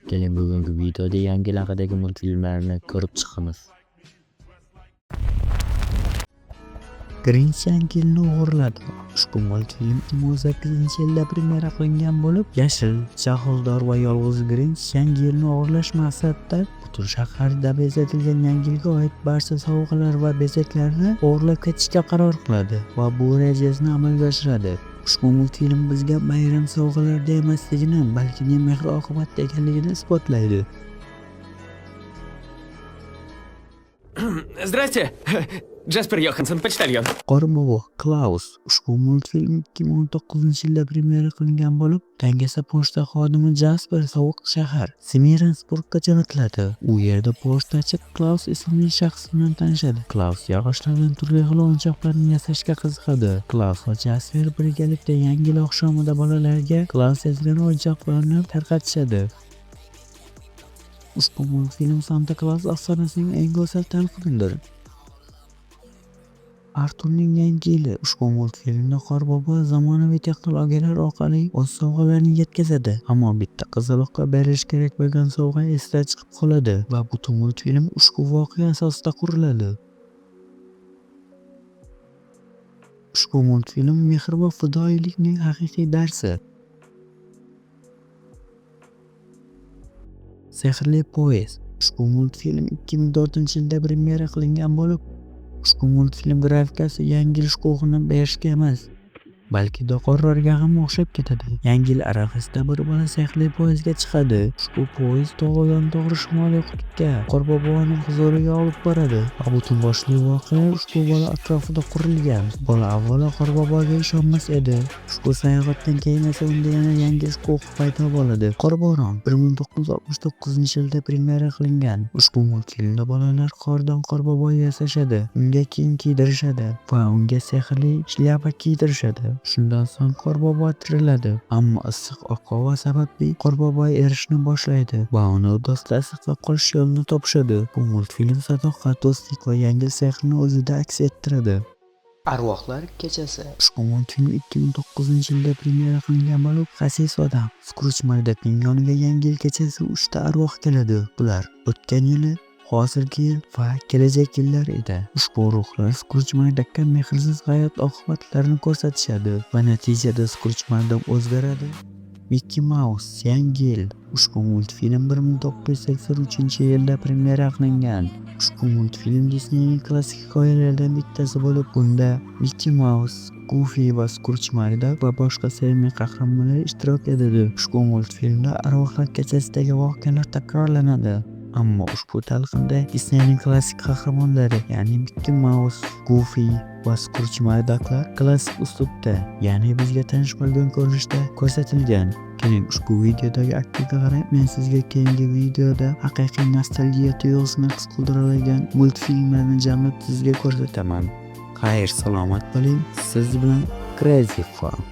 Keling, bugungi videoda yangi yil haqidagi multfilmlarni ko'rib chiqamiz. Grinch yangi yilni o'g'irladi. Ushbu multfilm 2018-yilda premyera qilingan bo'lib, yashil, jahldor va yolg'iz Grinch yangi yilni o'g'irlash maqsadida butun shaharda bezatilgan yangi yilga oid barcha sovg'alar va bezaklarni o'g'irlab ketishga qaror qiladi va bu rejasini amalga oshiradi. Ushbu multfilm bizga bayram sovg'alarda emasligini, balki mehr-oqibatda ekanligini isbotlaydi. Здрасте, Джаспер Йоханссон, почтальон. Qorbobo Klaus ushbu multfilm 2019-yilda premyera qilingan bo'lib, dangasa pochta xodimi Jasper sovuq shahar Smirensburgga jo'natiladi. U yerda pochtachi Klaus ismli shaxs bilan tanishadi. Klaus yog'ochlardan turli xil o'yinchoqlarni yasashga qiziqadi. Klaus va Jasper birgalikda yangi yil oqshomida bolalarga Klaus yozgan o'yinchoqlarni tarqatishadi. Ushbu multfilm Santa Claus afsonasining eng go'zal talqinidir. Arturning yangi yili ushbu multfilmda Qorbobo zamonaviy texnologiyalar orqali o'z sovg'alarini yetkazadi, ammo bitta qizaloqqa berish kerak bo'lgan sovg'a esdan chiqib qoladi va butun multfilm ushbu voqea asosida quriladi. Ushbu multfilm mehr va fidoyilikning haqiqiy darsi. Sehrli poyezd ushbu multfilm 2004-yilda premyera qilingan bo'lib, ushbu multfilm grafikasi yangi yil shukuhini berishga emas, balki doqorlarga ham o'xshab ketadi. Yangi yil arafasida bir bola sehrli poyezdga chiqadi. Ushbu poyezd to'g'ridan to'g'ri shimoliy qutbga Qorboboning huzuriga olib boradi va butun boshli voqea ushbu bola atrofida qurilgan. Bola avvalo Qorboboga ishonmas edi. Ushbu sayohatdan keyin esa unda yana yangi shukuh paydo bo'ladi. Qorbobo 1969-yilda premyera qilingan. Ushbu multfilmda bolalar qordan Qorbobo yasashadi, unga kiyim kiydirishadi va unga sehrli shlyapa kiydirishadi. Shundan so'ng Qorbobo tiriladi, ammo issiq ob-havo sababli Qorbobo erishni boshlaydi va uni do'stlar saqlab qolish yo'lini topishadi. Bu multfilm sadoqat, do'stlik va yangi sehrni o'zida aks ettiradi. Arvohlar kechasi ushbu multfilm 2009-yilda premyera qilingan bo'lib, xasis odam Skruj Makdakning yoniga yangi yil kechasi 3 ta arvoh keladi. Bular o'tgan yili, hozirgi yil va kelajak yillar edi. Ushbu ruhlar Skruj Makdakka mehrsiz hayot oqibatlarini ko'rsatishadi va natijada Skruj Makdak o'zgaradi. Mickey Mouse yangi yil ushbu multfilm 1983-yilda premyera qilingan. Ushbu multfilm Disneyning klassik hikoyalaridan bittasi bo'lib, bunda Mickey Mouse, Goofy va Skruj Makdak va boshqa sevimli qahramonlar ishtirok etadi. Ushbu multfilmda arvohlar kechasidagi voqealar takrorlanadi. Ammo ushbu talqinda Disneyning klassik qahramonlari, ya'ni Mickey Mouse, Goofy va Skruj Makdaklar klassik uslubda, ya'ni bizga tanish bo'lgan ko'rinishda ko'rsatilgan. Keling, ushbu videodagi aktyorga qarang, men sizga keyingi videoda haqiqiy nostalgiya tuyg'usini his qildira oladigan multfilmlarni jamlab sizga ko'rsataman. Xayr, salomat bo'ling. Siz bilan Crazy Farm.